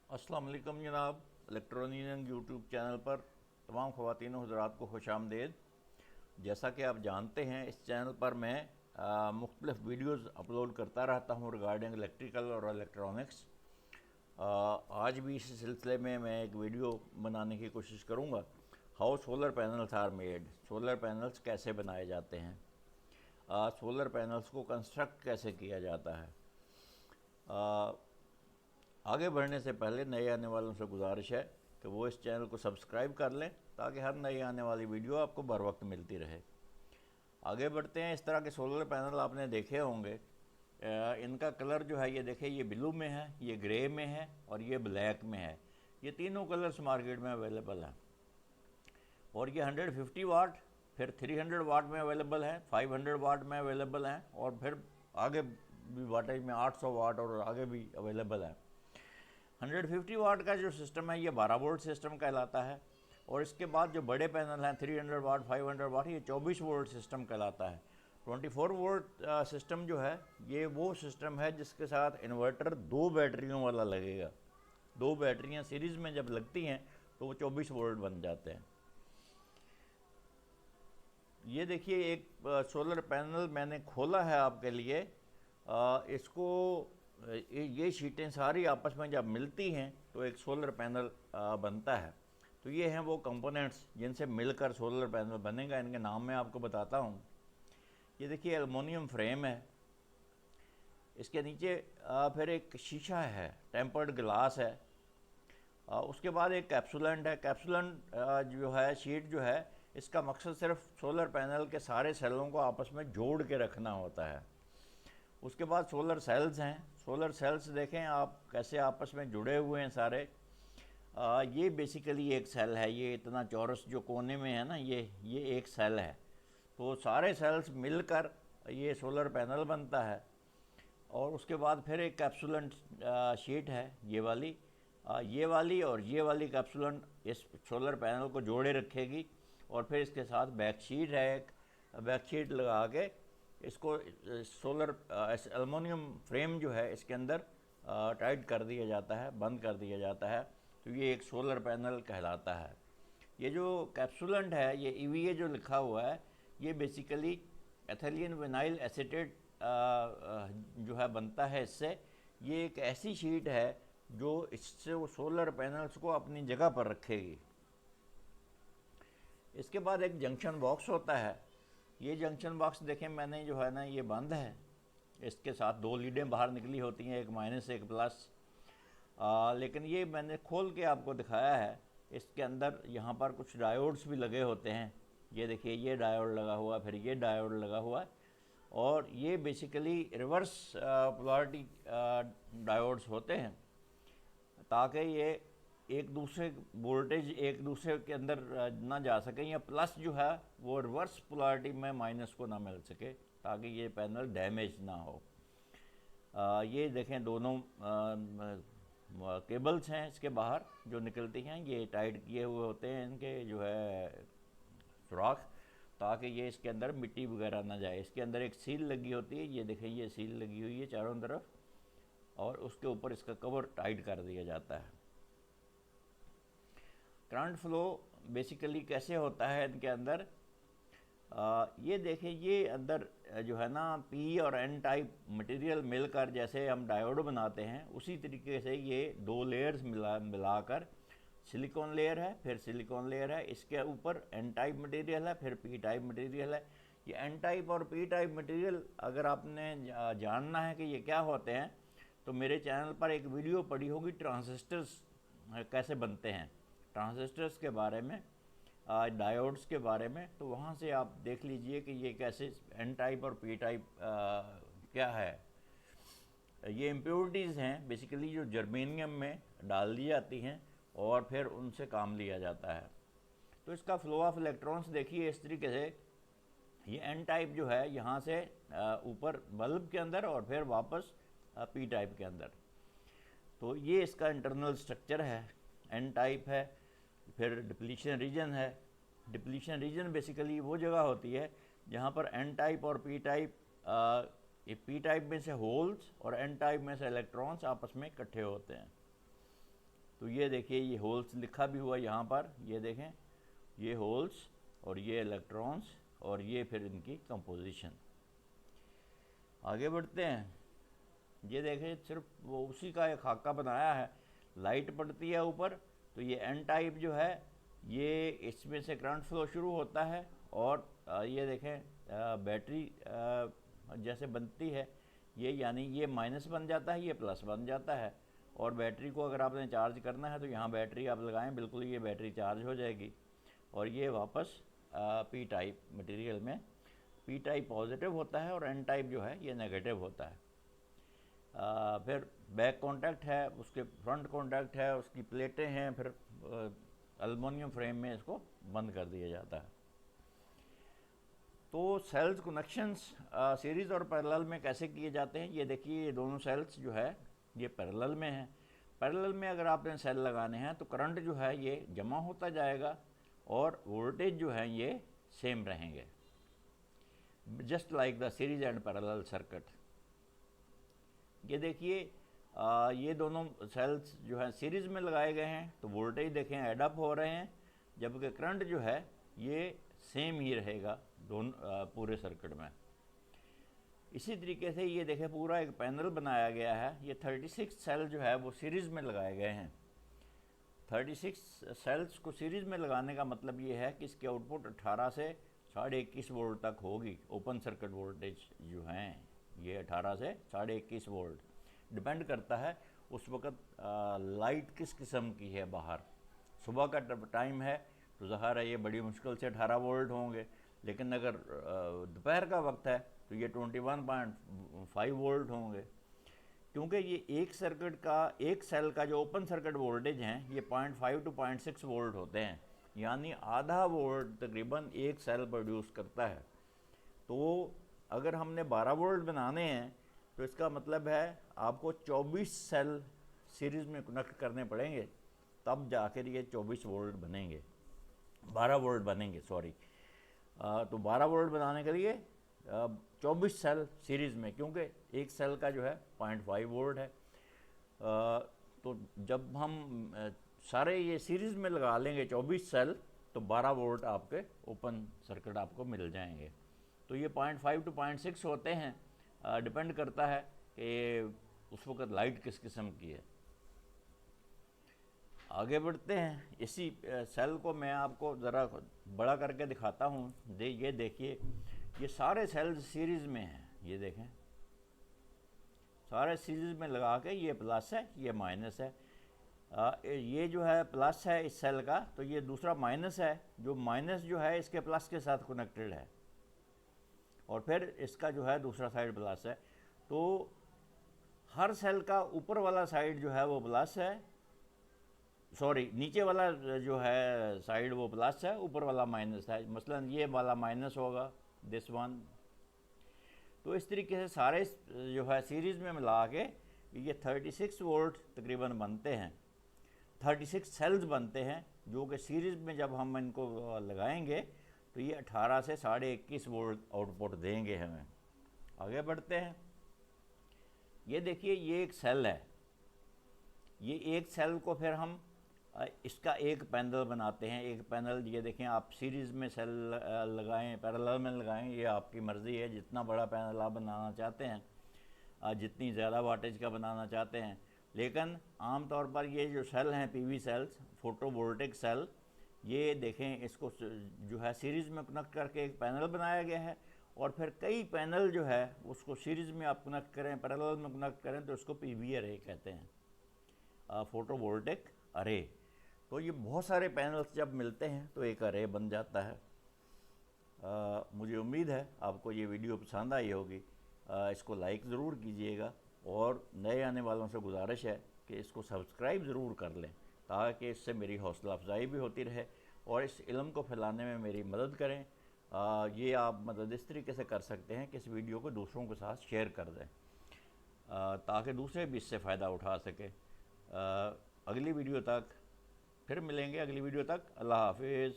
अस्सलाम वालेकुम जनाब। इलेक्ट्रॉनिक यूट्यूब चैनल पर तमाम ख़वातीन और हज़रात को खुशामदीद। जैसा कि आप जानते हैं, इस चैनल पर मैं मुख्तलिफ़ वीडियोज़ अपलोड करता रहता हूँ रिगार्डिंग इलेक्ट्रिकल और इलेक्ट्रॉनिक्स। आज भी इस सिलसिले में मैं एक वीडियो बनाने की कोशिश करूँगा। How solar panels are made, solar panels कैसे बनाए जाते हैं, सोलर पैनल्स को कंस्ट्रक्ट कैसे किया जाता है। आगे बढ़ने से पहले नए आने वालों से गुजारिश है कि वो इस चैनल को सब्सक्राइब कर लें ताकि हर नई आने वाली वीडियो आपको बर वक्त मिलती रहे। आगे बढ़ते हैं। इस तरह के सोलर पैनल आपने देखे होंगे। इनका कलर जो है, ये देखें, ये ब्लू में है, ये ग्रे में है और ये ब्लैक में है। ये तीनों कलर्स मार्केट में अवेलेबल हैं और ये 150 वाट, फिर 300 वाट में अवेलेबल है, 500 वाट में अवेलेबल हैं और फिर आगे भी वाटेज में 800 वाट और आगे भी अवेलेबल है। 150 वाट का जो सिस्टम है ये 12 वोल्ट सिस्टम कहलाता है और इसके बाद जो बड़े पैनल हैं 300 वाट, 500 वाट, ये 24 वोल्ट सिस्टम कहलाता है। 24 वोल्ट सिस्टम जो है ये वो सिस्टम है जिसके साथ इन्वर्टर 2 बैटरियों वाला लगेगा। 2 बैटरियां सीरीज़ में जब लगती हैं तो वो 24 वोल्ट बन जाते हैं। ये देखिए, एक सोलर पैनल मैंने खोला है आपके लिए। इसको ये शीटें सारी आपस में जब मिलती हैं तो एक सोलर पैनल बनता है। तो ये हैं वो कंपोनेंट्स जिनसे मिलकर सोलर पैनल बनेगा। इनके नाम मैं आपको बताता हूँ। ये देखिए, एल्युमिनियम फ्रेम है, इसके नीचे फिर एक शीशा है, टेम्पर्ड ग्लास है। उसके बाद एक कैप्सूलेंट है। कैप्सूलेंट जो है, शीट जो है, इसका मकसद सिर्फ सोलर पैनल के सारे सेलों को आपस में जोड़ के रखना होता है। उसके बाद सोलर सेल्स हैं। सोलर सेल्स देखें आप कैसे आपस में जुड़े हुए हैं सारे। ये बेसिकली एक सेल है। ये इतना चौरस जो कोने में है ना, ये एक सेल है। तो सारे सेल्स मिलकर ये सोलर पैनल बनता है। और उसके बाद फिर एक कैप्सूलेंट शीट है, ये वाली और ये वाली कैप्सूलेंट इस सोलर पैनल को जोड़े रखेगी। और फिर इसके साथ बैक शीट है, एक बैक शीट लगा के इसको सोलर एल्युमिनियम फ्रेम जो है इसके अंदर टाइट कर दिया जाता है, बंद कर दिया जाता है। तो ये एक सोलर पैनल कहलाता है। ये जो कैप्सूलेंट है, ये EVA जो लिखा हुआ है, ये बेसिकली एथिलीन विनाइल एसीटेट जो है बनता है इससे। ये एक ऐसी शीट है जो इससे वो सोलर पैनल्स को अपनी जगह पर रखेगी। इसके बाद एक जंक्शन बॉक्स होता है। ये जंक्शन बॉक्स देखें, मैंने जो है ना, ये बंद है। इसके साथ 2 लीडें बाहर निकली होती हैं, एक माइनस एक प्लस। लेकिन ये मैंने खोल के आपको दिखाया है। इसके अंदर यहाँ पर कुछ डायोड्स भी लगे होते हैं। ये देखिए, ये डायोड लगा हुआ, फिर ये डायोड लगा हुआ है और ये बेसिकली रिवर्स पोलैरिटी डायोड्स होते हैं ताकि ये एक दूसरे वोल्टेज एक दूसरे के अंदर ना जा सके, या प्लस जो है वो रिवर्स पोलैरिटी में माइनस को ना मिल सके ताकि ये पैनल डैमेज ना हो। ये देखें, दोनों केबल्स हैं इसके बाहर जो निकलती हैं, ये टाइट किए हुए होते हैं इनके जो है सुराख, ताकि ये इसके अंदर मिट्टी वगैरह ना जाए। इसके अंदर एक सील लगी होती है, ये देखें, ये सील लगी हुई है चारों तरफ और उसके ऊपर इसका कवर टाइट कर दिया जाता है। करंट फ्लो बेसिकली कैसे होता है इनके अंदर, ये देखें, ये अंदर जो है ना, पी और एन टाइप मटेरियल मिलकर जैसे हम डायोड बनाते हैं उसी तरीके से ये 2 लेयर्स मिलाकर सिलिकॉन लेयर है, फिर सिलिकॉन लेयर है, इसके ऊपर एन टाइप मटेरियल है, फिर पी टाइप मटेरियल है। ये एन टाइप और पी टाइप मटेरियल अगर आपने जानना है कि ये क्या होते हैं तो मेरे चैनल पर एक वीडियो पड़ी होगी, ट्रांजिस्टर्स कैसे बनते हैं, ट्रांजिस्टर्स के बारे में, डायोड्स के बारे में। तो वहाँ से आप देख लीजिए कि ये कैसे एन टाइप और पी टाइप क्या है। ये इम्प्योरिटीज़ हैं बेसिकली जो जर्मेनियम में डाल दी जाती हैं और फिर उनसे काम लिया जाता है। तो इसका फ्लो ऑफ इलेक्ट्रॉन्स देखिए इस तरीके से। ये एन टाइप जो है यहाँ से ऊपर बल्ब के अंदर और फिर वापस पी टाइप के अंदर। तो ये इसका इंटरनल स्ट्रक्चर है। एन टाइप है, फिर डिप्लीशन रीजन है। डिप्लीशन रीजन बेसिकली वो जगह होती है जहाँ पर एन टाइप और पी टाइप, पी टाइप में से होल्स और एन टाइप में से इलेक्ट्रॉन्स आपस में इकट्ठे होते हैं। तो ये देखिए ये होल्स लिखा भी हुआ यहाँ पर, ये देखें ये होल्स और ये इलेक्ट्रॉन्स और ये फिर इनकी कंपोजिशन। आगे बढ़ते हैं, ये देखें सिर्फ वो उसी का एक खाका बनाया है, लाइट पड़ती है ऊपर, तो ये एन टाइप जो है ये इसमें से करंट फ्लो शुरू होता है और ये देखें बैटरी जैसे बनती है ये, यानी ये माइनस बन जाता है, ये प्लस बन जाता है। और बैटरी को अगर आपने चार्ज करना है तो यहाँ बैटरी आप लगाएं, बिल्कुल ये बैटरी चार्ज हो जाएगी और ये वापस पी टाइप मटेरियल में, पी टाइप पॉजिटिव होता है और एन टाइप जो है ये नेगेटिव होता है। फिर बैक कॉन्टैक्ट है, उसके फ्रंट कॉन्टैक्ट है, उसकी प्लेटें हैं, फिर एल्युमिनियम फ्रेम में इसको बंद कर दिया जाता है। तो सेल्स कनेक्शंस सीरीज़ और पैरेलल में कैसे किए जाते हैं, ये देखिए ये दोनों सेल्स जो है ये पैरेलल में हैं। पैरेलल में अगर आपने सेल लगाने हैं तो करंट जो है ये जमा होता जाएगा और वोल्टेज जो है ये सेम रहेंगे, just like the series and parallel circuit. ये देखिए ये दोनों सेल्स जो है सीरीज़ में लगाए गए हैं तो वोल्टेज देखें एड अप हो रहे हैं, जबकि करंट जो है ये सेम ही रहेगा दोनों पूरे सर्किट में। इसी तरीके से ये देखें पूरा एक पैनल बनाया गया है, ये 36 सेल जो है वो सीरीज़ में लगाए गए हैं। 36 सेल्स को सीरीज़ में लगाने का मतलब ये है कि इसकी आउटपुट 18 से 21.5 वोल्ट तक होगी। ओपन सर्किट वोल्टेज जो हैं ये 18 से 21.5 वोल्ट डिपेंड करता है उस वक़्त लाइट किस किस्म की है बाहर। सुबह का टाइम है तो ज़ाहिर है ये बड़ी मुश्किल से 18 वोल्ट होंगे, लेकिन अगर दोपहर का वक्त है तो ये 21.5 वोल्ट होंगे, क्योंकि ये एक सर्किट का, एक सेल का जो ओपन सर्किट वोल्टेज हैं ये 0.5 to 0.6 वोल्ट होते हैं, यानी आधा वोल्ट तकरीबन एक सेल प्रोड्यूस करता है। तो अगर हमने 12 वोल्ट बनाने हैं तो इसका मतलब है आपको 24 सेल सीरीज़ में कनेक्ट करने पड़ेंगे, तब जाकर ये 24 वोल्ट बनेंगे, 12 वोल्ट बनेंगे सॉरी। तो 12 वोल्ट बनाने के लिए 24 सेल सीरीज़ में, क्योंकि एक सेल का जो है 0.5 वोल्ट है। तो जब हम सारे ये सीरीज़ में लगा लेंगे 24 सेल तो 12 वोल्ट आपके ओपन सर्किट आपको मिल जाएंगे। तो ये 0.5 to 0.6 होते हैं, डिपेंड करता है कि उस वक्त लाइट किस किस्म की है। आगे बढ़ते हैं, इसी सेल को मैं आपको ज़रा बड़ा करके दिखाता हूँ। ये देखिए ये सारे सेल्स सीरीज़ में हैं, ये देखें सारे सीरीज़ में लगा के, ये प्लस है ये माइनस है। ये जो है प्लस है इस सेल का, तो ये दूसरा माइनस है, जो माइनस जो है इसके प्लस के साथ कनेक्टेड है, और फिर इसका जो है दूसरा साइड प्लस है। तो हर सेल का ऊपर वाला साइड जो है वो प्लस है, सॉरी नीचे वाला जो है साइड वो प्लस है, ऊपर वाला माइनस है। मसलन ये वाला माइनस होगा, दिस वन। तो इस तरीके से सारे जो है सीरीज़ में मिला के ये 36 वोल्ट तकरीबन बनते हैं, 36 सेल्स बनते हैं, जो कि सीरीज़ में जब हम इनको लगाएंगे तो ये 18 से 21.5 वोल्ट आउटपुट देंगे हमें। आगे बढ़ते हैं, ये देखिए ये एक सेल है, ये एक सेल को फिर हम इसका एक पैनल बनाते हैं। एक पैनल ये देखें, आप सीरीज़ में सेल लगाएं, पैरेलल में लगाएं, ये आपकी मर्ज़ी है, जितना बड़ा पैनल आप बनाना चाहते हैं, जितनी ज़्यादा वाटेज का बनाना चाहते हैं। लेकिन आम तौर पर ये जो सेल हैं पीवी सेल्स, फोटोवोल्टिक सेल, ये देखें इसको जो है सीरीज़ में कनेक्ट करके एक पैनल बनाया गया है, और फिर कई पैनल जो है उसको सीरीज़ में आप कनेक्ट करें, पैरेलल में कनेक्ट करें तो उसको पीवी अरे कहते हैं, फोटोवोल्टिक अरे। तो ये बहुत सारे पैनल्स जब मिलते हैं तो एक अरे बन जाता है। मुझे उम्मीद है आपको ये वीडियो पसंद आई होगी। इसको लाइक ज़रूर कीजिएगा, और नए आने वालों से गुजारिश है कि इसको सब्सक्राइब ज़रूर कर लें, ताकि इससे मेरी हौसला अफजाई भी होती रहे और इस इल्म को फैलाने में मेरी मदद करें। ये आप मदद इस तरीके से कर सकते हैं कि इस वीडियो को दूसरों के साथ शेयर कर दें, ताकि दूसरे भी इससे फ़ायदा उठा सकें। अगली वीडियो तक फिर मिलेंगे, अगली वीडियो तक अल्लाह हाफिज़।